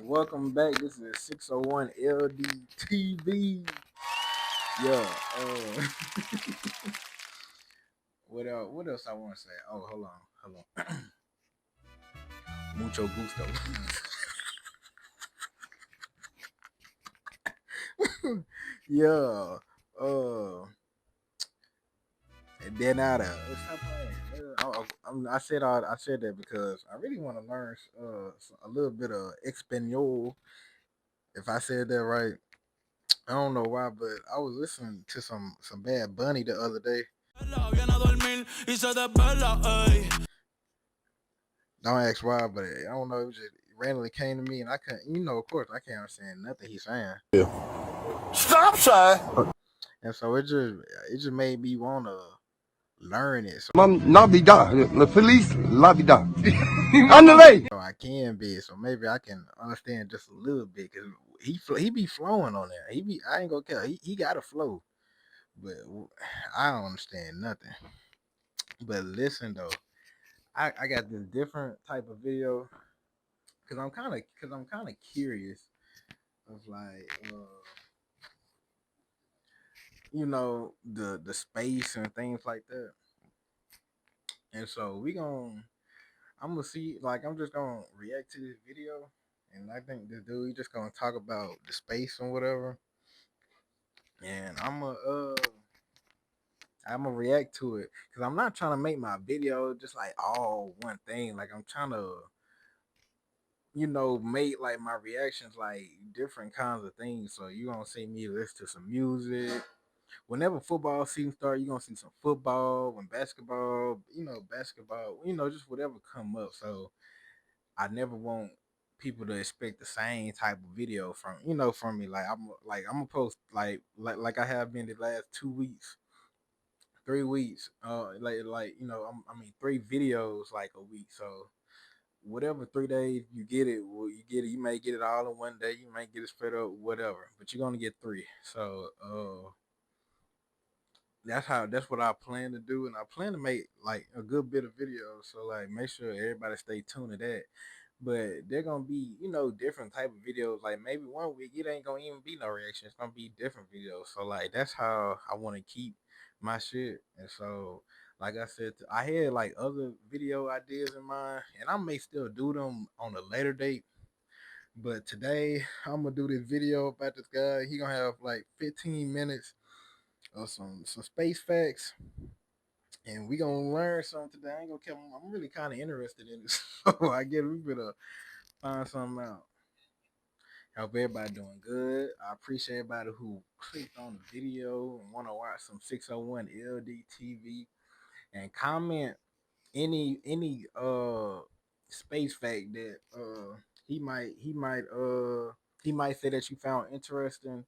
Welcome back. This is 601 LDTV. Yeah. What else I want to say? Oh, hold on. Mucho gusto. Yeah. And then stop playing. I said that because I really want to learn a little bit of Espanol. If I said that right, I don't know why, but I was listening to some Bad Bunny the other day. Don't ask why, but I don't know. It was just randomly came to me, and I couldn't. Of course, I can't understand nothing he's saying. Yeah. Stop, son. And so it just made me want to learn it. So Feliz la vida. Andale. I can be. So maybe I can understand just a little bit because he be flowing on there. I ain't gonna care. He got a flow, but I don't understand nothing. But listen though, I got this different type of video because I'm kind of curious of like the space and things like that. And so I'm gonna see, like, I'm just gonna react to this video, and I think this dude he just gonna talk about the space and whatever, and I'm gonna react to it because I'm not trying to make my video just like all one thing. Like I'm trying to make like my reactions like different kinds of things. So you gonna see me listen to some music. Whenever football season start, you're gonna see some football. When basketball, just whatever come up. So I never want people to expect the same type of video from me. I'm gonna post like I have been the last 2 weeks, 3 weeks. I mean 3 videos like a week. So whatever 3 days you get it, well, you get it. You may get it all in one day. You may get it spread up, whatever. But you're gonna get three. So that's what I plan to do, and I plan to make like a good bit of videos. So like make sure everybody stay tuned to that. But they're gonna be, different type of videos. Like maybe one week it ain't gonna even be no reaction. It's gonna be different videos. So like that's how I wanna keep my shit. And so like I said, I had like other video ideas in mind, and I may still do them on a later date. But today I'm gonna do this video about this guy. He gonna have like 15 minutes of some space facts, and we gonna learn something today. I ain't gonna care. I'm really kind of interested in this, so I guess we better find something out. Hope everybody doing good. I appreciate everybody who clicked on the video and want to watch some 601 LDTV, and comment any space fact that he might say that you found interesting,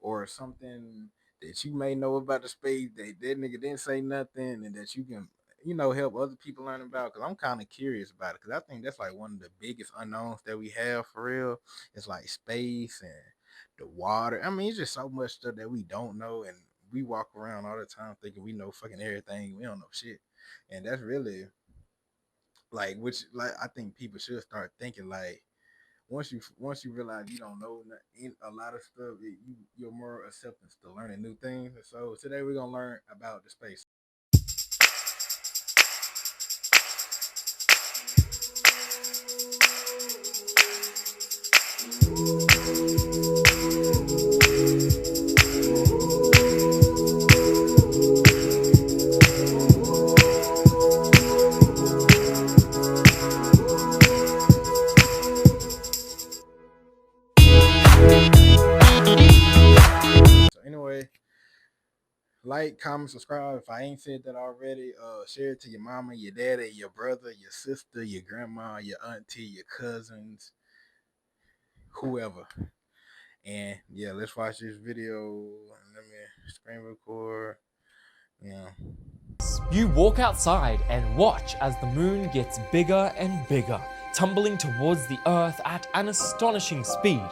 or something that you may know about the space that nigga didn't say nothing, and that you can help other people learn about, because I'm kind of curious about it, because I think that's like one of the biggest unknowns that we have for real. It's like space and the water. I mean, it's just so much stuff that we don't know, and we walk around all the time thinking we know fucking everything. We don't know shit, and that's really like, which like I think people should start thinking like, once you realize you don't know a lot of stuff, you're more acceptance to learning new things. And so today we're gonna learn about the space. So anyway, like, comment, subscribe if I ain't said that already. Share it to your mama, your daddy, your brother, your sister, your grandma, your auntie, your cousins, whoever. And yeah, let's watch this video. Let me screen record. Yeah. You walk outside and watch as the moon gets bigger and bigger, tumbling towards the Earth at an astonishing speed.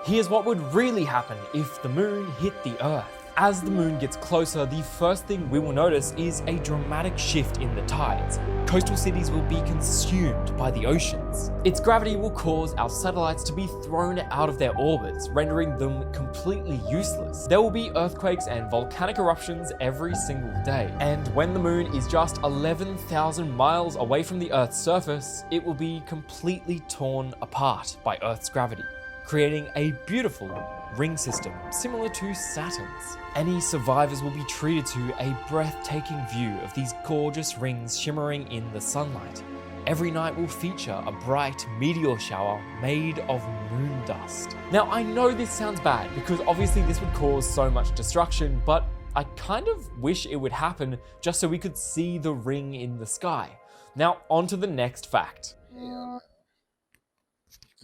Here's what would really happen if the moon hit the Earth. As the moon gets closer, the first thing we will notice is a dramatic shift in the tides. Coastal cities will be consumed by the oceans. Its gravity will cause our satellites to be thrown out of their orbits, rendering them completely useless. There will be earthquakes and volcanic eruptions every single day. And when the moon is just 11,000 miles away from the Earth's surface, it will be completely torn apart by Earth's gravity, creating a beautiful ring system similar to Saturn's. Any survivors will be treated to a breathtaking view of these gorgeous rings shimmering in the sunlight. Every night will feature a bright meteor shower made of moon dust. Now, I know this sounds bad because obviously this would cause so much destruction, but I kind of wish it would happen just so we could see the ring in the sky. Now, on to the next fact. Yeah.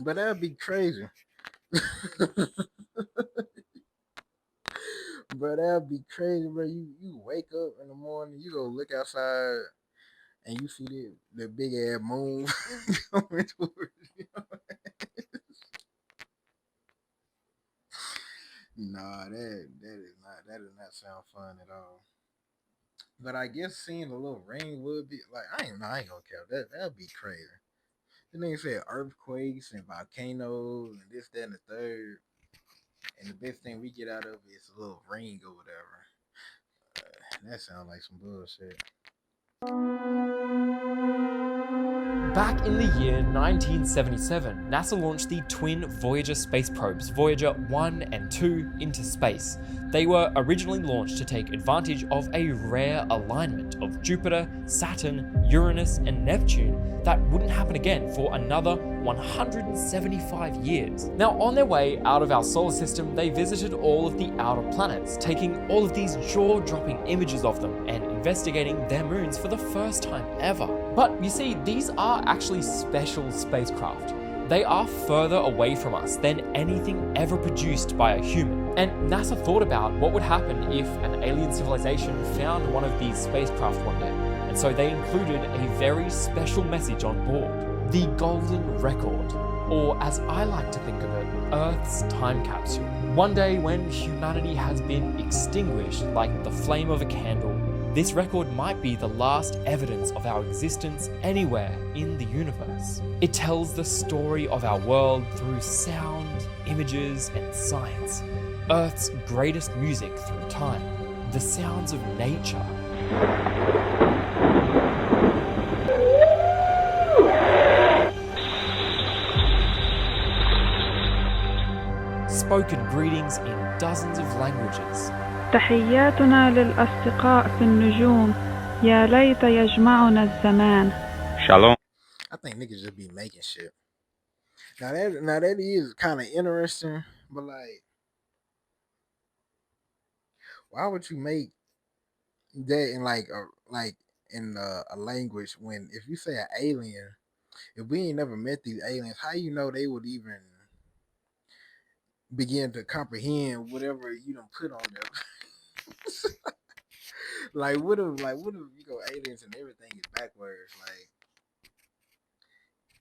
But that'd be crazy. Bro, that'd be crazy, bro. You wake up in the morning, you go look outside, and you see the big ass moon coming towards you. Nah, that does not sound fun at all. But I guess seeing the little ring would be like I ain't gonna care. That'd be crazy. The nigga said earthquakes and volcanoes and this, that, and the third. And the best thing we get out of it is a little ring or whatever. That sounds like some bullshit. Back in the year 1977, NASA launched the twin Voyager space probes, Voyager 1 and 2, into space. They were originally launched to take advantage of a rare alignment of Jupiter, Saturn, Uranus, and Neptune that wouldn't happen again for another 175 years. Now, on their way out of our solar system, they visited all of the outer planets, taking all of these jaw-dropping images of them and investigating their moons for the first time ever. But you see, these are actually special spacecraft. They are further away from us than anything ever produced by a human. And NASA thought about what would happen if an alien civilization found one of these spacecraft one day. And so they included a very special message on board, the Golden Record, or as I like to think of it, Earth's time capsule. One day when humanity has been extinguished like the flame of a candle, this record might be the last evidence of our existence anywhere in the universe. It tells the story of our world through sound, images, and science. Earth's greatest music through time. The sounds of nature. Spoken greetings in dozens of languages. تحياتنا للأصدقاء في النجوم يا ليت يجمعنا الزمان. Shalom. I think niggas just be making shit. Now that is kind of interesting, but like, why would you make that in like a language when if you say an alien, if we ain't never met these aliens, how you know they would even begin to comprehend whatever you done put on them? what if you go aliens and everything is backwards,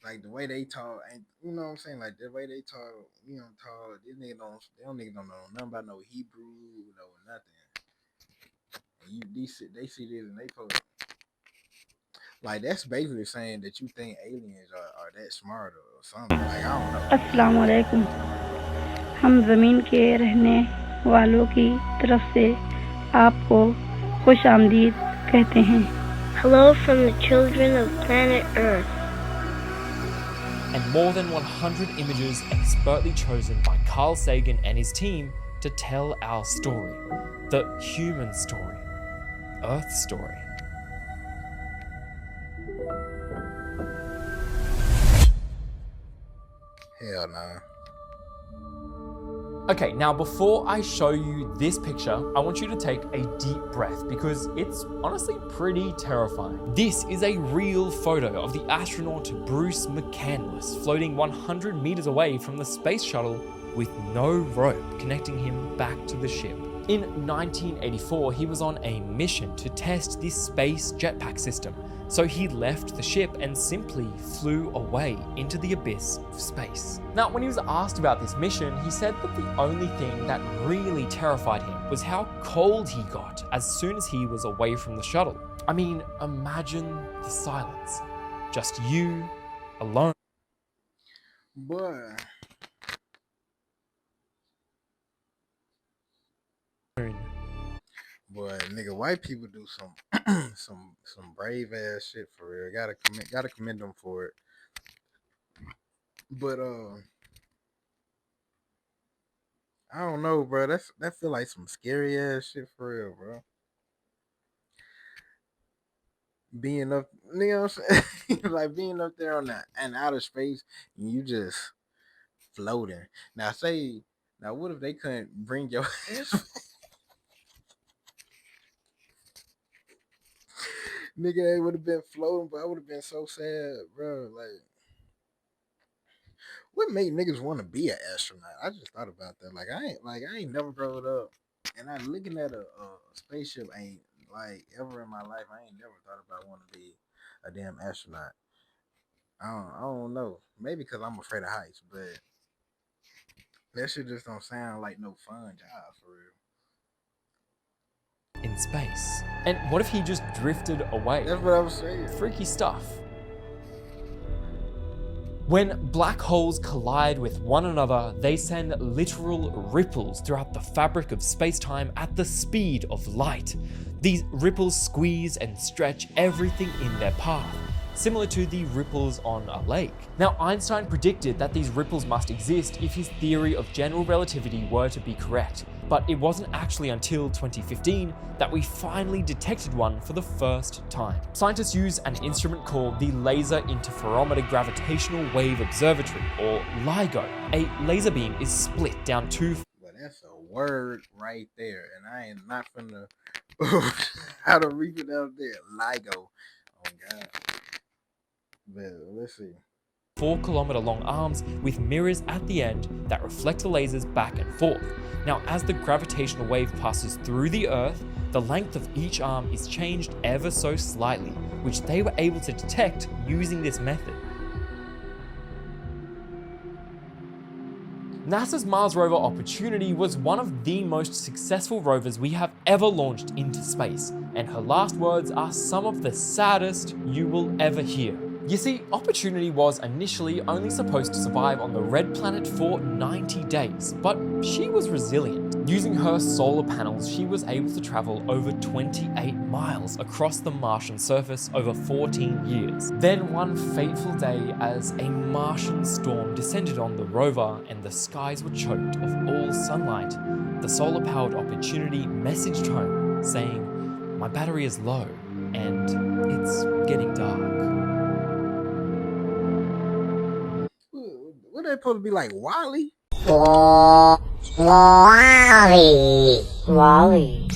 like the way they talk, and you know what I'm saying, like the way they talk, these niggas don't know nothing about no Hebrew, no nothing. And they see this and they post like that's basically saying that you think aliens are that smart or something. Like I don't know. अस्सलाम वालेकुम। हम ज़मीन के रहने वालों की तरफ से आपको खुश आमदीद कहते हैं। Hello from the children of planet Earth. And more than 100 images expertly chosen by Carl Sagan and his team to tell our story, the human story, Earth's story. Hell nah. Okay, now before I show you this picture, I want you to take a deep breath because it's honestly pretty terrifying. This is a real photo of the astronaut Bruce McCandless floating 100 meters away from the space shuttle with no rope connecting him back to the ship. In 1984, he was on a mission to test this space jetpack system. So he left the ship and simply flew away into the abyss of space. Now, when he was asked about this mission, he said that the only thing that really terrified him was how cold he got as soon as he was away from the shuttle. I mean, imagine the silence. Just you, alone. Boy, nigga, white people do some some brave ass shit for real. Gotta commend them for it. But I don't know, bro. That feel like some scary ass shit for real, bro. Being up, you know what I'm saying? Like being up there on that and outer space, and you just floating. Now what if they couldn't bring your nigga? They would have been floating, but I would have been so sad, bro. Like, what made niggas want to be an astronaut? I just thought about that. I ain't never grown up, and I looking at a spaceship ain't like ever in my life. I ain't never thought about wanting to be a damn astronaut. I don't know. Maybe because I'm afraid of heights, but that shit just don't sound like no fun job for real. In space. And what if he just drifted away? That's what I was saying. Freaky stuff. When black holes collide with one another, they send literal ripples throughout the fabric of space-time at the speed of light. These ripples squeeze and stretch everything in their path, similar to the ripples on a lake. Now, Einstein predicted that these ripples must exist if his theory of general relativity were to be correct, but it wasn't actually until 2015 that we finally detected one for the first time. Scientists use an instrument called the Laser Interferometer Gravitational Wave Observatory, or LIGO. A laser beam is split down two. But that's a word right there, and I ain't not finna how to read it out there. LIGO. Oh God. But let's see. 4-kilometer long arms with mirrors at the end that reflect the lasers back and forth. Now, as the gravitational wave passes through the Earth, the length of each arm is changed ever so slightly, which they were able to detect using this method. NASA's Mars rover Opportunity was one of the most successful rovers we have ever launched into space, and her last words are some of the saddest you will ever hear. You see, Opportunity was initially only supposed to survive on the red planet for 90 days, but she was resilient. Using her solar panels, she was able to travel over 28 miles across the Martian surface over 14 years. Then one fateful day, as a Martian storm descended on the rover and the skies were choked of all sunlight, the solar-powered Opportunity messaged home saying, "My battery is low and it's getting dark." What they supposed to be like, Wally? Wally. Wally. Wally.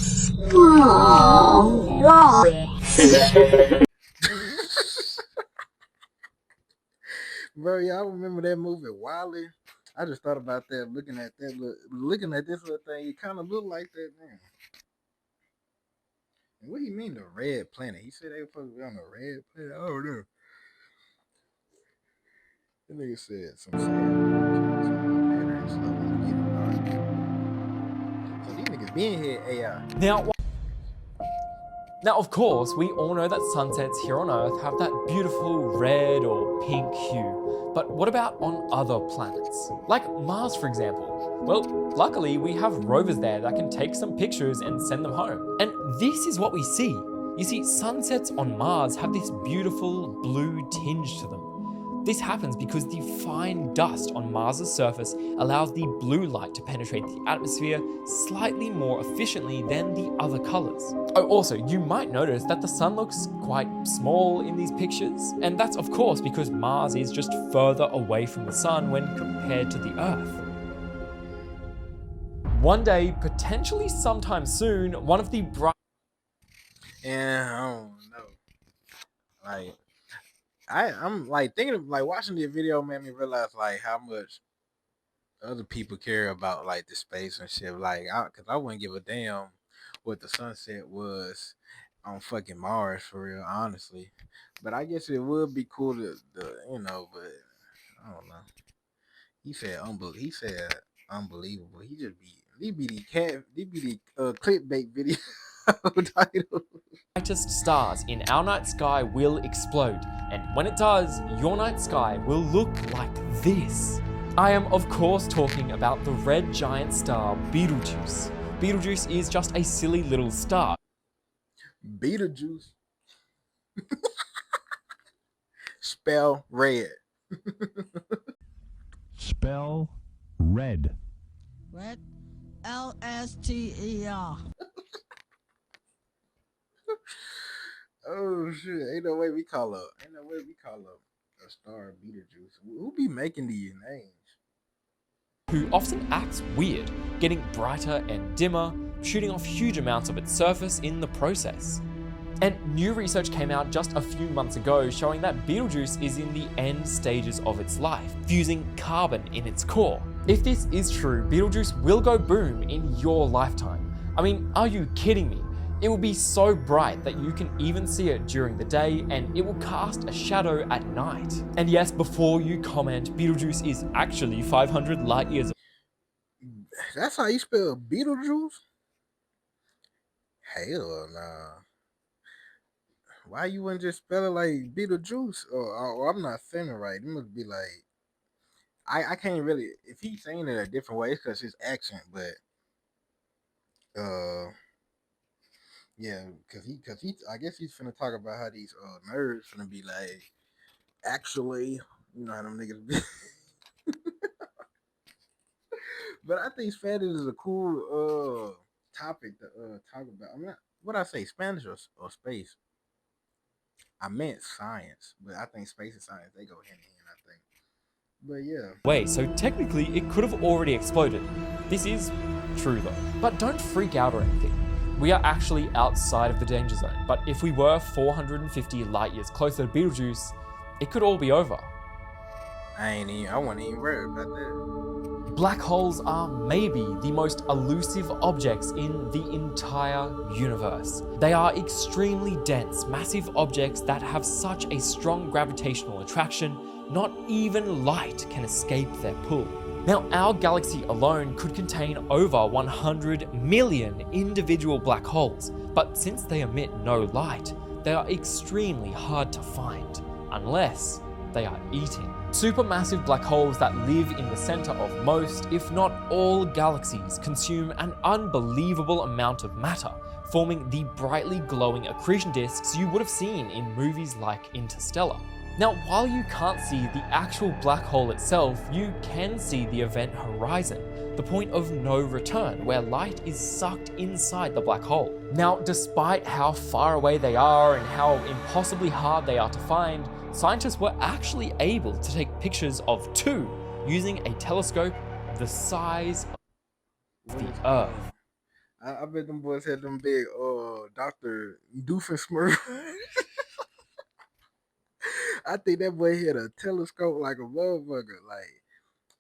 Bro, y'all remember that movie Wally? I just thought about that looking at this little thing. It kind of looked like that man. And what do you mean the red planet? He said they were supposed to be on the red planet. I don't know. The nigga said some so these niggas being here AI. Now, of course, we all know that sunsets here on Earth have that beautiful red or pink hue. But what about on other planets? Like Mars, for example. Well, luckily, we have rovers there that can take some pictures and send them home. And this is what we see. You see, sunsets on Mars have this beautiful blue tinge to them. This happens because the fine dust on Mars's surface allows the blue light to penetrate the atmosphere slightly more efficiently than the other colors. Oh, also, you might notice that the sun looks quite small in these pictures, and that's of course because Mars is just further away from the sun when compared to the Earth. One day, potentially sometime soon, one of the bright... Yeah, I don't know. Like, I'm like thinking of like watching the video made me realize like how much other people care about like the space and shit. Like, cause I wouldn't give a damn what the sunset was on fucking Mars for real, honestly. But I guess it would be cool to you know, but I don't know. He said unbelievable. He said unbelievable. He just be the clickbait video title. Brightest stars in our night sky will explode, and when it does, your night sky will look like this. I am of course talking about the red giant star Betelgeuse. Betelgeuse is just a silly little star. Beetlejuice. Spell red. Spell red. Red, L-S-T-E-R. Oh shit! Ain't no way we call a star Beetlejuice. Who be making these names? Who often acts weird, getting brighter and dimmer, shooting off huge amounts of its surface in the process. And new research came out just a few months ago showing that Betelgeuse is in the end stages of its life, fusing carbon in its core. If this is true, Betelgeuse will go boom in your lifetime. I mean, are you kidding me? It will be so bright that you can even see it during the day, and it will cast a shadow at night. And yes, before you comment, Betelgeuse is actually 500 light years. That's how you spell Beetlejuice? Hell nah. Why you wouldn't just spell it like Beetlejuice? Or I'm not saying it right. It must be like I can't really, if he's saying it a different way, it's because his accent, but yeah, cause he I guess he's finna talk about how these nerds finna be like, actually, you know how them niggas be. But I think Spanish is a cool topic to talk about. I'm not, what I say, Spanish or space. I meant science, but I think space and science, they go hand in hand, I think. But yeah. Way, so technically it could have already exploded. This is true though. But don't freak out or anything. We are actually outside of the danger zone, but if we were 450 light years closer to Betelgeuse, it could all be over. I wasn't even worried about that. Black holes are maybe the most elusive objects in the entire universe. They are extremely dense, massive objects that have such a strong gravitational attraction, not even light can escape their pull. Now, our galaxy alone could contain over 100 million individual black holes, but since they emit no light, they are extremely hard to find, unless they are eaten. Supermassive black holes that live in the center of most, if not all, galaxies consume an unbelievable amount of matter, forming the brightly glowing accretion disks you would have seen in movies like Interstellar. Now, while you can't see the actual black hole itself, you can see the event horizon, the point of no return, where light is sucked inside the black hole. Now, despite how far away they are and how impossibly hard they are to find, scientists were actually able to take pictures of two using a telescope the size of the Earth. I bet them boys had them big Dr. Doofenshmirtz. I think that boy had a telescope like a motherfucker. Like,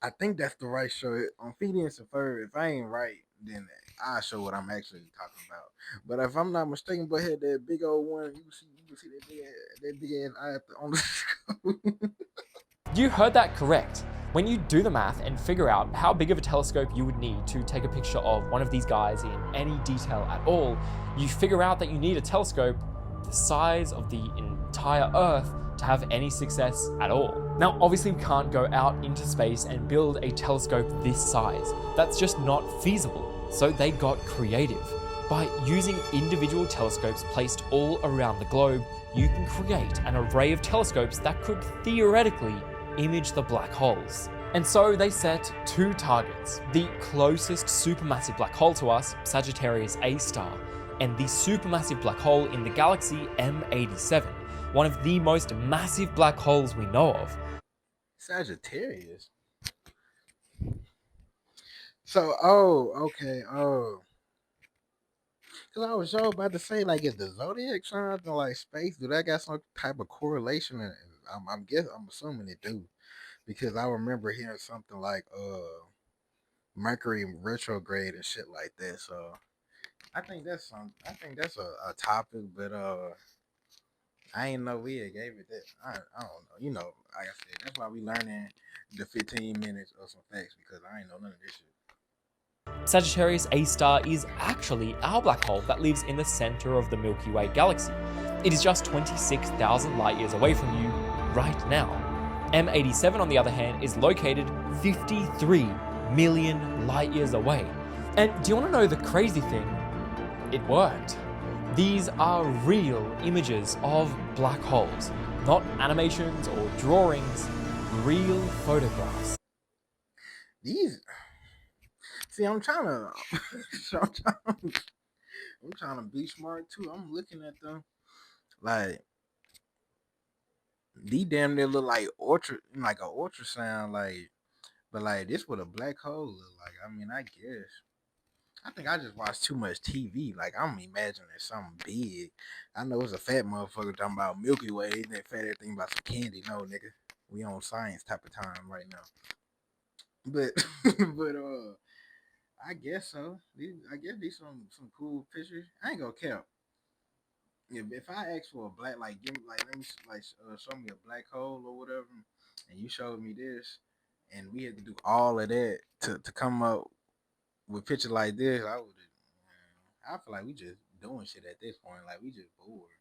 I think that's the right show. On Phineas and Ferb, if I ain't right, then I'll show what I'm actually talking about. But if I'm not mistaken, boy had that big old one. You can see that big ass eye on the scope. You heard that correct. When you do the math and figure out how big of a telescope you would need to take a picture of one of these guys in any detail at all, you figure out that you need a telescope the size of the entire Earth to have any success at all. Now, obviously we can't go out into space and build a telescope this size. That's just not feasible. So they got creative. By using individual telescopes placed all around the globe, you can create an array of telescopes that could theoretically image the black holes. And so they set two targets: the closest supermassive black hole to us, Sagittarius A star, and the supermassive black hole in the galaxy M87, one of the most massive black holes we know of. Sagittarius. So, okay, because I was sure about to say, like, is the zodiac signs and like space, do that got some type of correlation? And I'm assuming it do, because I remember hearing something like Mercury retrograde and shit like that. So I think that's a topic, but I ain't know we had gave it that. I don't know. You know, like I said, that's why we learning the 15 minutes of some facts, because I ain't know none of this shit. Sagittarius A star is actually our black hole that lives in the center of the Milky Way galaxy. It is just 26,000 light years away from you right now. M87, on the other hand, is located 53 million light years away. And do you want to know the crazy thing? It worked. These are real images of black holes, not animations or drawings, real photographs. These, see, I'm trying to, I'm trying to be smart too. I'm looking at them like these damn near look like like an ultrasound, like, but like this what a black hole look like. I mean, I guess. I think I just watch too much TV. Like I'm imagining something big. I know it's a fat motherfucker talking about Milky Way and that fat everything about some candy. No, nigga, we on science type of time right now. But but I guess so. I guess these some cool pictures. I ain't gonna count. If I ask for a black, like give me like let me like show me a black hole or whatever, and you showed me this, and we had to do all of that to come up with picture like this, I would. I feel like we just doing shit at this point. Like we just bored.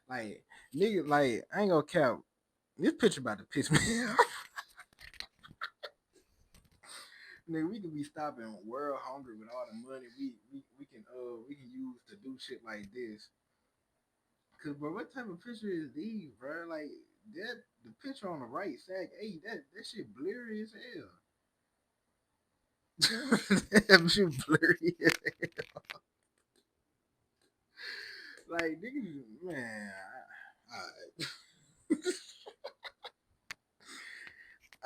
Like nigga, like I ain't gonna count. This picture about to piss me off. Nigga, we could be stopping world hunger with all the money we can use to do shit like this. Cause bro, what type of picture is these, bro? Like that the picture on the right side, hey, that shit blurry as hell. That shit blurry as hell. Like nigga, man,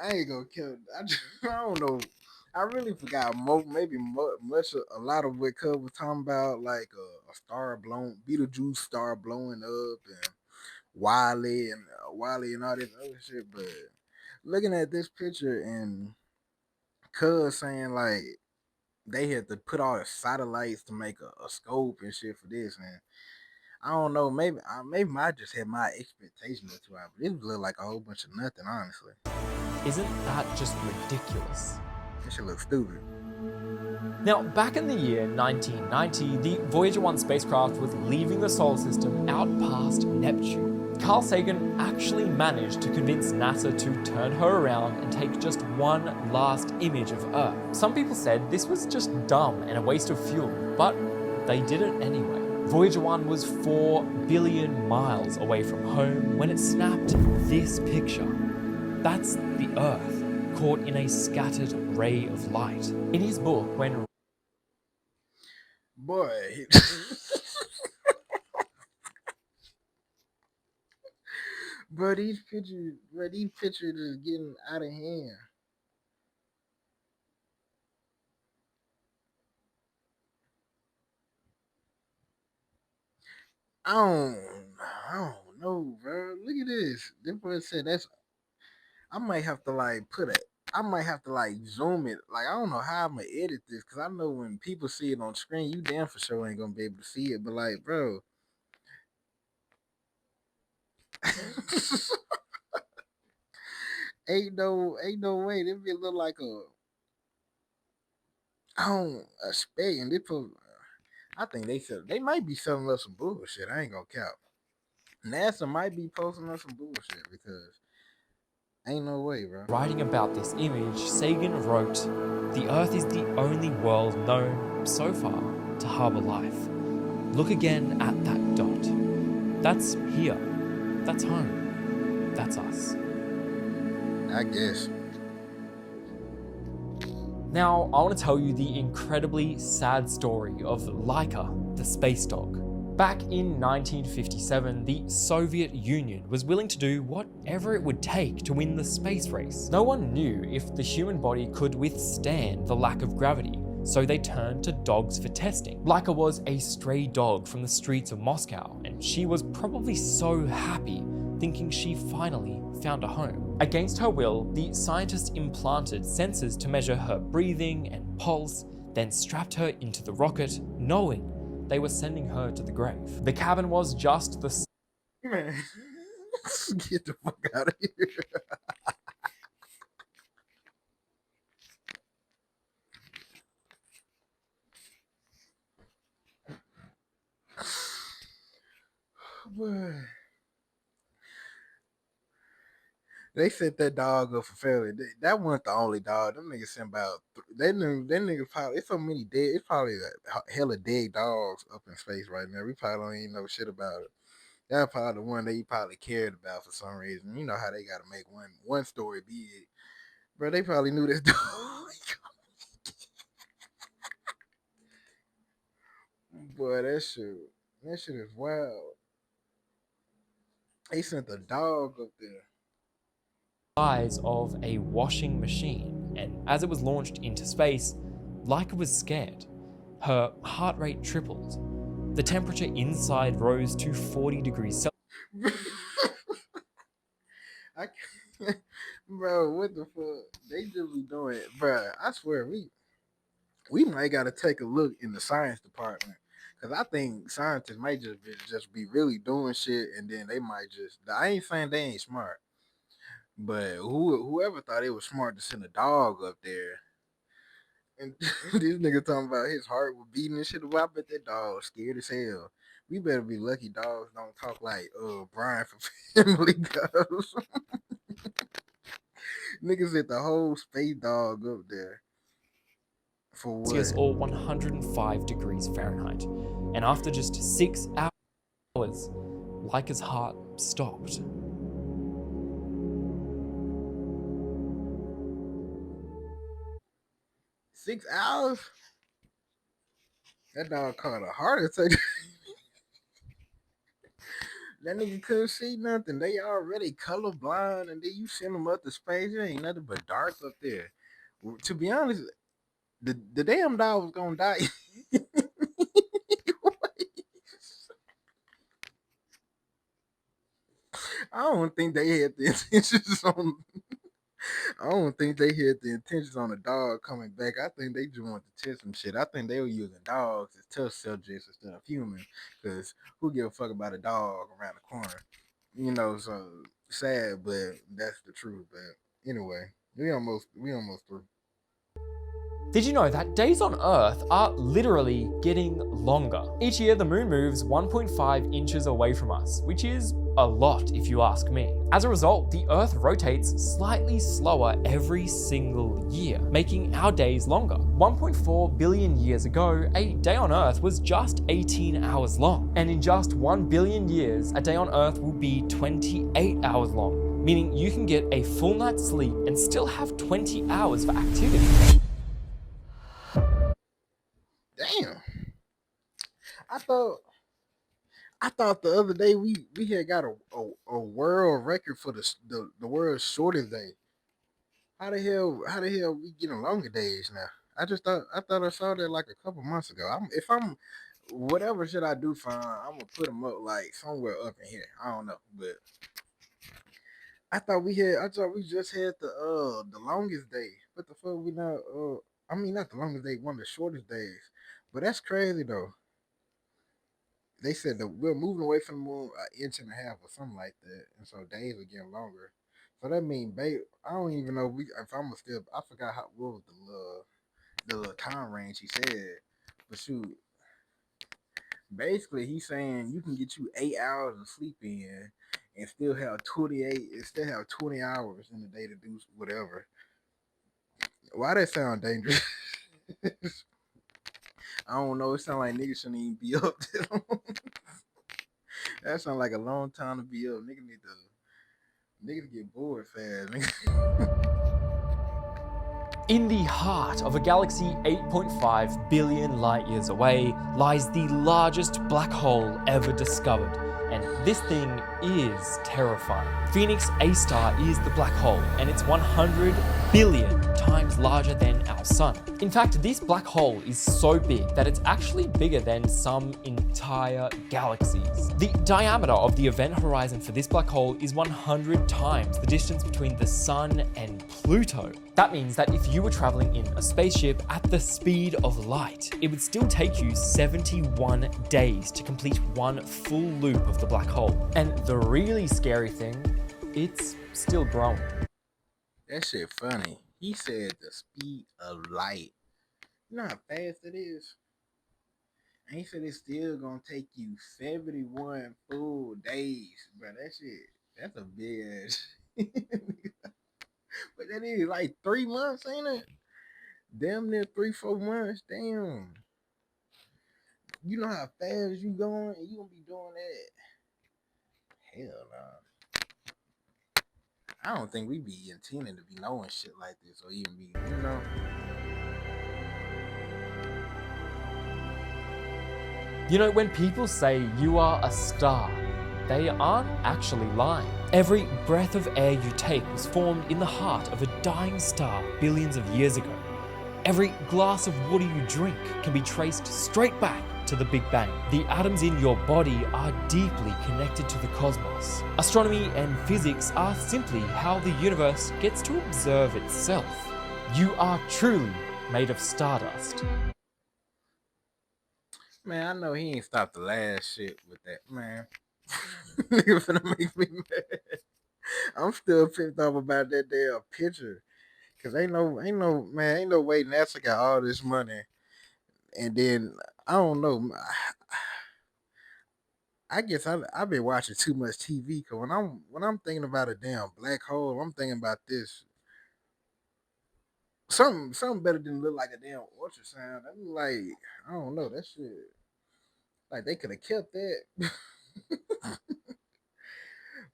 I ain't gonna kill. I don't know. I really forgot much a lot of what Cub was talking about, like a star blown Beetlejuice star blowing up and Wally and all this other shit. But looking at this picture and Cuz saying like they had to put all the satellites to make a scope and shit for this, and I don't know. Maybe I just had my expectations too high, but this look like a whole bunch of nothing, honestly. Isn't that just ridiculous? This shit look stupid. Now, back in the year 1990, the Voyager 1 spacecraft was leaving the solar system out past Neptune. Carl Sagan actually managed to convince NASA to turn her around and take just one last image of Earth. Some people said this was just dumb and a waste of fuel, but they did it anyway. Voyager 1 was 4 billion miles away from home when it snapped this picture. That's the Earth, caught in a scattered ray of light. In his book, when Boy, bro, these pictures is getting out of hand. I don't know, bro. Look at this. This boy said that's. I might have to like put it. I might have to like zoom it. Like I don't know how I'm gonna edit this because I know when people see it on screen, you damn for sure ain't gonna be able to see it. But like, bro, ain't no way. This be look like a. I don't expect and they put. I think they might be selling us some bullshit. I ain't gonna count. NASA might be posting us some bullshit because ain't no way, bro. writing about this image, Sagan wrote, "The Earth is the only world known so far to harbour life. Look again at that dot. That's here. That's home. That's us." I guess. Now, I want to tell you the incredibly sad story of Laika, the space dog. Back in 1957, the Soviet Union was willing to do whatever it would take to win the space race. No one knew if the human body could withstand the lack of gravity, so they turned to dogs for testing. Laika was a stray dog from the streets of Moscow, and she was probably so happy, thinking she finally found a home. Against her will, the scientists implanted sensors to measure her breathing and pulse, then strapped her into the rocket, knowing they were sending her to the grave. The cabin was just the Man, get the fuck out of here. Boy, they set that dog up for failure. That wasn't the only dog. Them niggas sent about they knew that nigga probably it's so many dead. It's probably a hella dead dogs up in space right now. We probably don't even know shit about it. That's probably the one they probably cared about for some reason. You know how they gotta make one story big. Bro, they probably knew this dog. Boy, that shit is wild. They sent the dog up there. Size of a washing machine, and as it was launched into space, Laika was scared. Her heart rate tripled. The temperature inside rose to 40 degrees Celsius. I can't, bro, what the fuck? They just be doing it, bro. I swear, we might gotta take a look in the science department because I think scientists might just be really doing shit, and then they might just. I ain't saying they ain't smart, but whoever thought it was smart to send a dog up there, and this nigga talking about his heart was beating and shit. Well, I bet that dog scared as hell. We better be lucky dogs don't talk like Brian from Family Guy. Niggas hit the whole space dog up there. For what? Or 105 degrees Fahrenheit. And after just 6 hours, Laika's heart stopped. $6? That dog caught a heart attack. That nigga couldn't see nothing. They already colorblind, and then you send them up to space. There ain't nothing but dark up there. To be honest, the damn dog was gonna die. I don't think they had the intentions on. I don't think they had the intentions on the dog coming back. I think they just wanted to test some shit. I think they were using dogs as test subjects instead of humans. Because who give a fuck about a dog around the corner? You know, so sad, but that's the truth. But anyway, we almost through. Did you know that days on Earth are literally getting longer? Each year, the moon moves 1.5 inches away from us, which is a lot if you ask me. As a result, the Earth rotates slightly slower every single year, making our days longer. 1.4 billion years ago, a day on Earth was just 18 hours long. And in just 1 billion years, a day on Earth will be 28 hours long, meaning you can get a full night's sleep and still have 20 hours for activity. Damn. I thought the other day we had got a world record for the world's shortest day. How the hell we getting longer days now? I thought I saw that like a couple months ago. If I'm whatever should I do find, I'm gonna put them up like somewhere up in here. I don't know, but I thought we just had the longest day. What the fuck we not I mean not the longest day, one of the shortest days. But that's crazy though. They said that we're moving away from the moon an inch and a half or something like that, and so days are getting longer. So that means, babe, I don't even know if I'm still. I forgot what was the little time range he said, but shoot, basically he's saying you can get you 8 hours of sleep in and still have 28 and still have 20 hours in the day to do whatever. Why that sound dangerous? I don't know. It sounds like niggas shouldn't even be up. That sounds like a long time to be up. Niggas get bored fast. In the heart of a galaxy 8.5 billion light years away lies the largest black hole ever discovered, and this thing is terrifying. Phoenix A star is the black hole, and it's 100 billion times larger than our sun. In fact, this black hole is so big that it's actually bigger than some entire galaxies. The diameter of the event horizon for this black hole is 100 times the distance between the sun and Pluto. That means that if you were traveling in a spaceship at the speed of light, it would still take you 71 days to complete one full loop of the black hole. And the really scary thing, it's still growing. That shit funny. He said the speed of light. You know how fast it is? Ain't said it's still gonna take you 71 full days, bro. That shit, that's a big ass. But that is like 3 months, ain't it? Damn near 3, 4 months. Damn. You know how fast you going, and you gonna be doing that? Hell no. I don't think we be intending to be knowing shit like this, or even be, you know. You know, when people say you are a star, they aren't actually lying. Every breath of air you take was formed in the heart of a dying star billions of years ago. Every glass of water you drink can be traced straight back to the Big Bang. The atoms in your body are deeply connected to the cosmos. Astronomy and physics are simply how the universe gets to observe itself. You are truly made of stardust. Man, I know he ain't stopped the last shit with that, man. Nigga finna make me mad. I'm still pissed off about that damn picture. Cause ain't no way NASA got all this money. And then I don't know. I guess I've been watching too much TV. Cause when I'm thinking about a damn black hole, I'm thinking about this something better than look like a damn ultrasound. I'm like, I don't know, that shit. Like they could have kept that.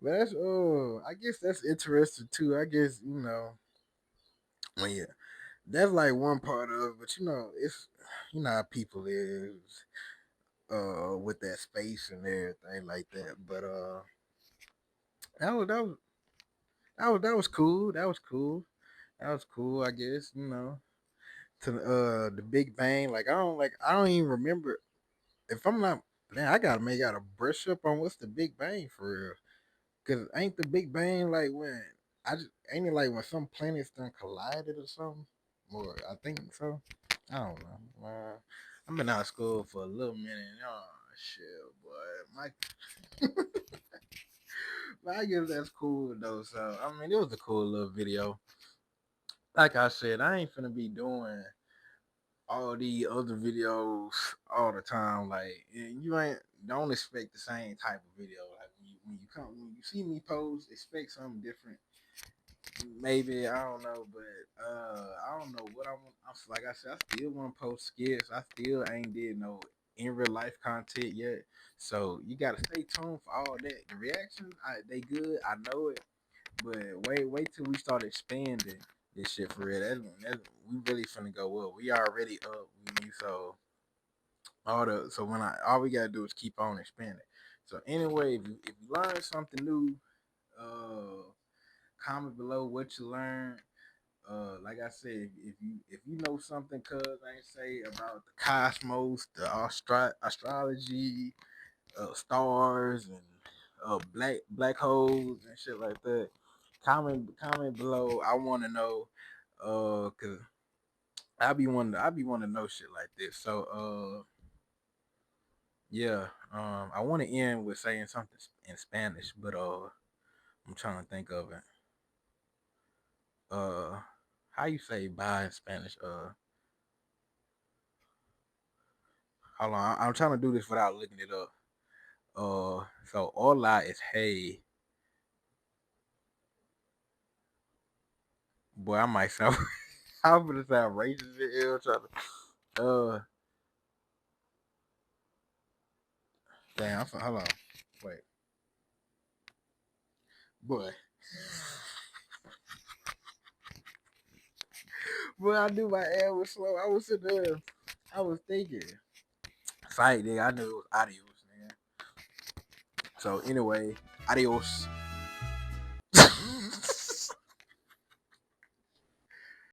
But that's I guess that's interesting too. I guess, well, yeah, that's like one part of it, but it's how people is with that space and everything like that. But that was that was that was cool. That was cool. That was cool, I guess, to the Big Bang. I don't even remember if I'm not man, I gotta brush up on what's the Big Bang for real. Cause ain't the Big Bang like when ain't it like when some planets done collided or something? Or I think so. I don't know. I've been out of school for a little minute. Oh shit, boy. But I guess that's cool though. So I mean, it was a cool little video. Like I said, I ain't finna be doing all the other videos all the time. Like you ain't don't expect the same type of video. Like when you see me post, expect something different. Maybe I don't know, but I don't know what I want. Like I said, I still want to post skits. I still ain't did no in real life content yet. So you gotta stay tuned for all that. The reactions, they good. I know it, but wait till we start expanding this shit for real. That's we really finna go up. We already up. So all we gotta do is keep on expanding. So anyway, if you learn something new, comment below what you learned. Like I said, if you know something, cuz I ain't say about the cosmos, the astrology, stars, and black holes and shit like that, comment below. I want to know, cause I be wanting to know shit like this. So yeah, I want to end with saying something in Spanish, but I'm trying to think of it. How you say bye in Spanish? Hold on, I'm trying to do this without looking it up. So hola is hey. Boy, I might sound I'm gonna sound racist here. Trying to damn. Hold on, wait, boy. Boy, I knew my air was slow. I was sitting there. I was thinking. Fight, nigga. I knew it was adios, nigga. So anyway, adios.